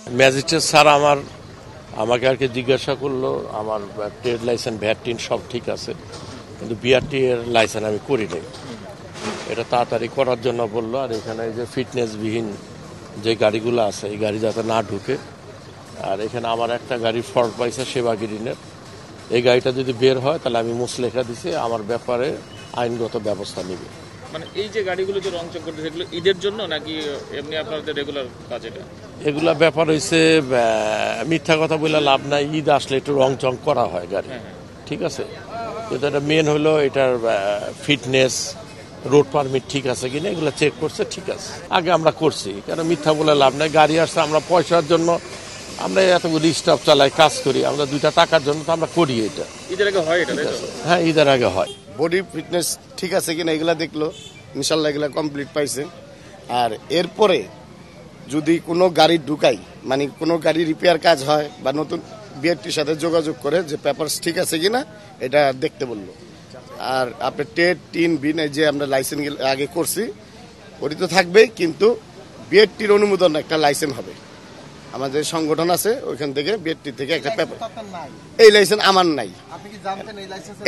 Magistrate sir আমাকে আর কি জিজ্ঞাসা করলো, আমার ট্রেড লাইসেন্স ভ্যাট টিন সব ঠিক আছে, কিন্তু বিআরটি এর লাইসেন্স আমি করি নাই। এটা তাড়াতাড়ি করার জন্য বললো। আর এখানে যে ফিটনেসবিহীন যে গাড়িগুলো আছে এই গাড়ি যাতে না ঢুকে। আর এখানে আমার একটা গাড়ির ফল্ট পাইছে সেবাগিরিনের, এই গাড়িটা যদি বের হয় তাহলে আমি মুসলেখা দিছি, আমার ব্যাপারে আইনগত ব্যবস্থা নিবে। মানে এই যে গাড়িগুলো যে রং চেক করতে সেগুলো ঈদের জন্য নাকি এমনি আপনাদের রেগুলার কাজ? এগুলা ব্যাপার হয়েছে, মিথ্যা কথা বলে লাভ নাই, ঈদ আসলে একটু রং চং করা হয় গাড়ি, ঠিক আছে, কিন্তু এটা মেন হলো এটার ফিটনেস, রোড পারমিট ঠিক আছে কিনা এগুলো চেক করছে, ঠিক আছে। আগে আমরা করছি, কেন মিথ্যা বলে লাভ নাই। গাড়ি আসছে, আমরা পয়সার জন্য আমরা এত রিস্টাফ চালাই, কাজ করি, আমরা 2টা টাকার জন্য তো আমরা করি। এটা ঈদের আগে হয়? এটা হ্যাঁ, ঈদের আগে হয়। বডি ফিটনেস ঠিক আছে কিনা এগুলা দেখলো, ইনশাল্লাহ এগুলা কমপ্লিট পাইছে। আর এরপরে যদি কোনো গাড়ি ঢুকাই, মানে কোনো গাড়ি রিপেয়ার কাজ হয় বা নতুন বিআরটির সাথে যোগাযোগ করে যে পেপারস ঠিক আছে কিনা এটা দেখতে বললো। আর আপনার টেট টিন বিন যে আমরা লাইসেন্স আগে করছি ওটি তো থাকবেই, কিন্তু বিআরটির অনুমোদন একটা লাইসেন্স হবে। আমাদের সংগঠন আছে ওইখান থেকে বিআরটি থেকে একটা পেপার, এই লাইসেন্স আমার নাই।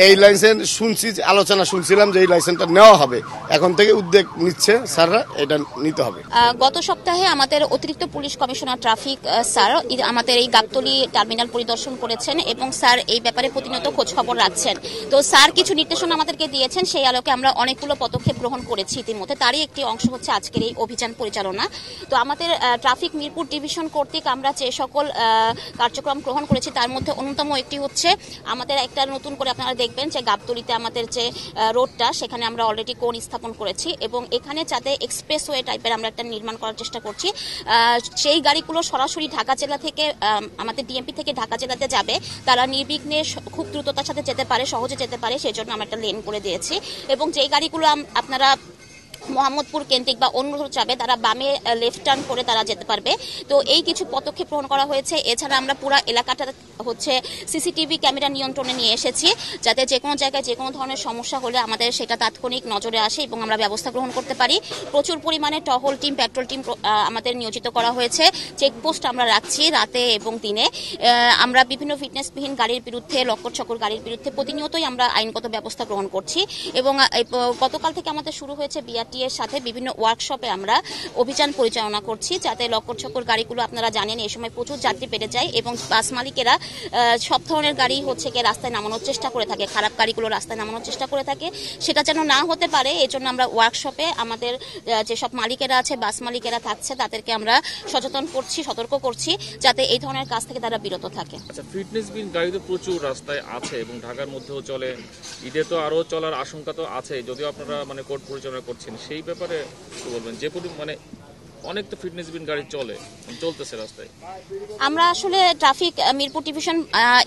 এই লাইসেন্স শুনছি, আলোচনা শুনছিলাম যে এই লাইসেন্সটা নেওয়া হবে, এখন থেকে উদ্যোগ নিচ্ছে স্যাররা, এটা নিতে হবে। গত সপ্তাহে আমাদের অতিরিক্ত পুলিশ কমিশনার ট্রাফিক স্যার আমাদের এই গাবতলী টার্মিনাল পরিদর্শন করেছেন এবং স্যার এই ব্যাপারে প্রতিনিয়ত খোঁজ খবর রাখছেন। তো স্যার কিছু নির্দেশনা আমাদেরকে দিয়েছেন, সেই আলোকে আমরা অনেকগুলো পদক্ষেপ গ্রহণ করেছি ইতিমধ্যে। তারই একটি অংশ হচ্ছে আজকের এই অভিযান পরিচালনা। তো আমাদের ট্রাফিক মিরপুর ডিভিশন কর্তৃক আমরা যে সকল কার্যক্রম গ্রহণ করেছি তার মধ্যে অন্যতম একটি হচ্ছে আমাদের একটা নতুন করে আপনারা দেখবেন যে গাবতলীতে আমাদের যে রোডটা সেখানে আমরা অলরেডি কোণ স্থাপন করেছি এবং এখানে যাতে এক্সপ্রেসওয়ে টাইপের আমরা একটা নির্মাণ করার চেষ্টা করছি। সেই গাড়িগুলো সরাসরি ঢাকা জেলা থেকে আমাদের ডিএমপি থেকে ঢাকা জেলাতে যাবে, তারা নির্বিঘ্নে খুব দ্রুততার সাথে যেতে পারে, সহজে যেতে পারে, সেজন্য আমরা একটা লেন করে দিয়েছি। এবং যেই গাড়িগুলো আপনারা মোহাম্মদপুর কেন্দ্রিক বা অন্য যাবে তারা বামে লেফট টার্ন করে তারা যেতে পারবে। তো এই কিছু পদক্ষেপ গ্রহণ করা হয়েছে। এছাড়া আমরা পুরো এলাকাটা হচ্ছে সিসিটিভি ক্যামেরা নিয়ন্ত্রণে নিয়ে এসেছি, যাতে যে কোনো জায়গায় যে কোনো ধরনের সমস্যা হলে আমাদের সেটা তাৎক্ষণিক নজরে আসে এবং আমরা ব্যবস্থা গ্রহণ করতে পারি। প্রচুর পরিমাণে টহল টিম, পেট্রোল টিম আমাদের নিয়োজিত করা হয়েছে। চেকপোস্ট আমরা রাখছি রাতে এবং দিনে। আমরা বিভিন্ন ফিটনেসবিহীন গাড়ির বিরুদ্ধে, লক্কর ছক্কর গাড়ির বিরুদ্ধে প্রতিনিয়তই আমরা আইনগত ব্যবস্থা গ্রহণ করছি এবং গতকাল থেকে আমাদের শুরু হয়েছে বিআরটি এর সাথে বিভিন্ন ওয়ার্কশপে আমরা অভিযান পরিচালনা করছি, যাতে লক্কর ছক্কর গাড়িগুলো, আপনারা জানেন এই সময় প্রচুর যাত্রী বেড়ে যায় এবং বাস মালিকেরা সব ধরনের গাড়ি হচ্ছে গিয়ে রাস্তায় নামানোর চেষ্টা করে থাকে, খারাপ গাড়িগুলো রাস্তায় নামানোর চেষ্টা করে থাকে। সেটা যেন না হতে পারে এই জন্য আমরা ওয়ার্কশপে আমাদের যেসব মালিকেরা আছে, বাস মালিকেরা থাকছে, তাদেরকে আমরা সচেতন করছি, সতর্ক করছি, যাতে এই ধরনের কাজ থেকে তারা বিরত থাকে। আচ্ছা, ফিটনেসবিহীন গাড়ি তো প্রচুর রাস্তায় আছে এবং ঢাকার মধ্যেও চলে, ঈদে তো আরো চলার আশঙ্কা তো আছে, যদিও আপনারা মানে কোর্ট পরিচালনা করছেন, সেই ব্যাপারে কি বলবেন? যে মানে অনেক তো ফিটনেসবিহীন গাড়ি চলতেছে রাস্তায়। আমরা আসলে ট্রাফিক মিরপুর ডিভিশন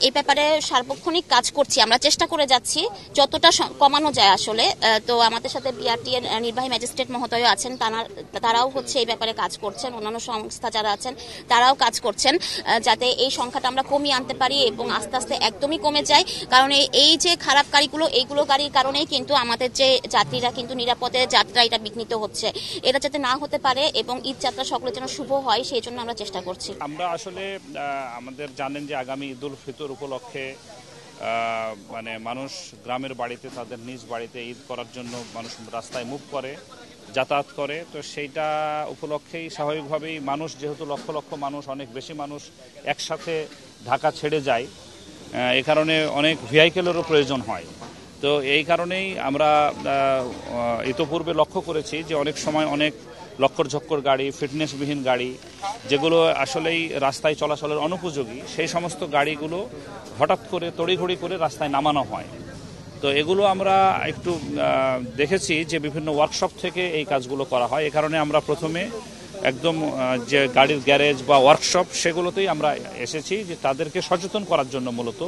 এই ব্যাপারে সার্বক্ষণিক কাজ করছি, আমরা চেষ্টা করে যাচ্ছি যতটা কমানো যায় আসলে। তো আমাদের সাথে বিআরটি এর নির্বাহী ম্যাজিস্ট্রেট মহোদয় আছেন, তারাও হচ্ছে এই ব্যাপারে কাজ করছেন, অন্যান্য সংস্থা যারা আছেন তারাও কাজ করছেন, যাতে এই সংখ্যাটা আমরা কমিয়ে আনতে পারি এবং আস্তে আস্তে একদমই কমে যায়। কারণ এই যে খারাপ গাড়িগুলো, এইগুলো গাড়ির কারণেই কিন্তু আমাদের যে যাত্রীরা কিন্তু নিরাপদে যাত্রা এটা বিঘ্নিত হচ্ছে। এটা যাতে না হতে পারে এবং ঈদ যাত্রা সকলের যেন শুভ হয়, সেই জন্য আমরা চেষ্টা করছি। আমরা আসলে আমাদের জানেন যে আগামী ঈদ উল ফিতর উপলক্ষে মানে মানুষ গ্রামের বাড়িতে, তাদের নিজ বাড়িতে ঈদ করার জন্য মানুষ রাস্তায় মুভ করে, যাতায়াত করে। তো সেইটা উপলক্ষেই স্বাভাবিকভাবেই মানুষ, যেহেতু লক্ষ লক্ষ মানুষ, অনেক বেশি মানুষ একসাথে ঢাকা ছেড়ে যায়, এ কারণে অনেক ভেহিকেলেরও প্রয়োজন হয়। তো এই কারণেই আমরা ইতোপূর্বে লক্ষ্য করেছি যে অনেক সময় অনেক লক্কর ঝক্কর গাড়ি, ফিটনেসবিহীন গাড়ি, যেগুলো আসলেই রাস্তায় চলাচলের অনুপযোগী, সেই সমস্ত গাড়িগুলো হঠাৎ করে তড়িঘড়ি করে রাস্তায় নামানো হয়। তো এগুলো আমরা একটু দেখেছি যে বিভিন্ন ওয়ার্কশপ থেকে এই কাজগুলো করা হয়। এ কারণে আমরা প্রথমে একদম যে গাড়ির গ্যারেজ বা ওয়ার্কশপ সেগুলোতেই আমরা এসেছি, যে তাদেরকে সচেতন করার জন্য মূলত,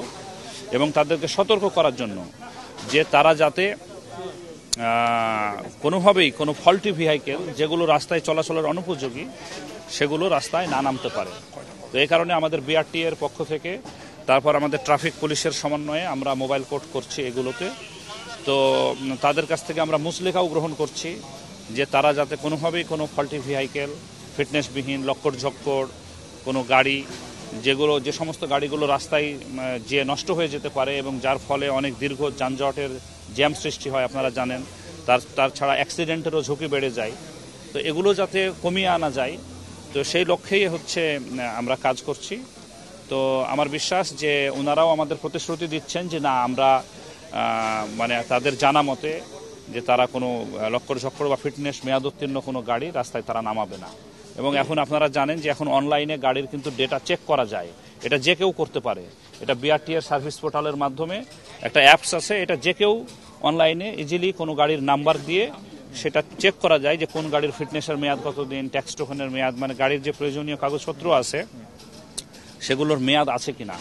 এবং তাদেরকে সতর্ক করার জন্য যে তারা যাতে কোনোভাবেই কোনো ফল্টি ভেহিকেল যেগুলো রাস্তায় চলাচলের অনুপযোগী সেগুলো রাস্তায় না নামতে পারে। তো এই কারণে আমাদের বিআরটি এর পক্ষ থেকে, তারপর আমাদের ট্রাফিক পুলিশের সমন্বয়ে আমরা মোবাইল কোর্ট করছি এগুলোতে। তো তাদের কাছ থেকে আমরা মুচলেখাও গ্রহণ করছি যে তারা যাতে কোনোভাবেই কোনো ফল্টি ভেহিকেল, ফিটনেসবিহীন, লক্কর ঝক্কর কোনো গাড়ি যে সমস্ত গাড়িগুলো রাস্তায় যে নষ্ট হয়ে যেতে পারে এবং যার ফলে অনেক দীর্ঘ যানজটের জ্যাম সৃষ্টি হয় আপনারা জানেন, তার ছাড়া অ্যাক্সিডেন্টেরও ঝুঁকি বেড়ে যায়। তো এগুলো যাতে কমিয়ে আনা যায়, তো সেই লক্ষ্যেই হচ্ছে আমরা কাজ করছি। তো আমার বিশ্বাস যে ওনারাও আমাদের প্রতিশ্রুতি দিচ্ছেন যে না, আমরা মানে তাদের জানা মতে যে তারা কোনো লক্কর ঝক্কর বা ফিটনেস মেয়াদোত্তীর্ণ কোনো গাড়ি রাস্তায় তারা নামাবে না। এবং এখন আপনারা জানেন যে এখন অনলাইনে গাড়ির কিন্তু ডেটা চেক করা যায়, এটা যে কেউ করতে পারে। এটা বিআরটি এর সার্ভিস পোর্টালের মাধ্যমে একটা অ্যাপস আছে, এটা যে কেউ অনলাইনে ইজিলি কোনো গাড়ির নাম্বার দিয়ে সেটা চেক করা যায় যে কোন গাড়ির ফিটনেসের মেয়াদ কতদিন, ট্যাক্স টোকেনের মেয়াদ, মানে গাড়ির যে প্রয়োজনীয় কাগজপত্র আছে সেগুলোর মেয়াদ আছে কিনা।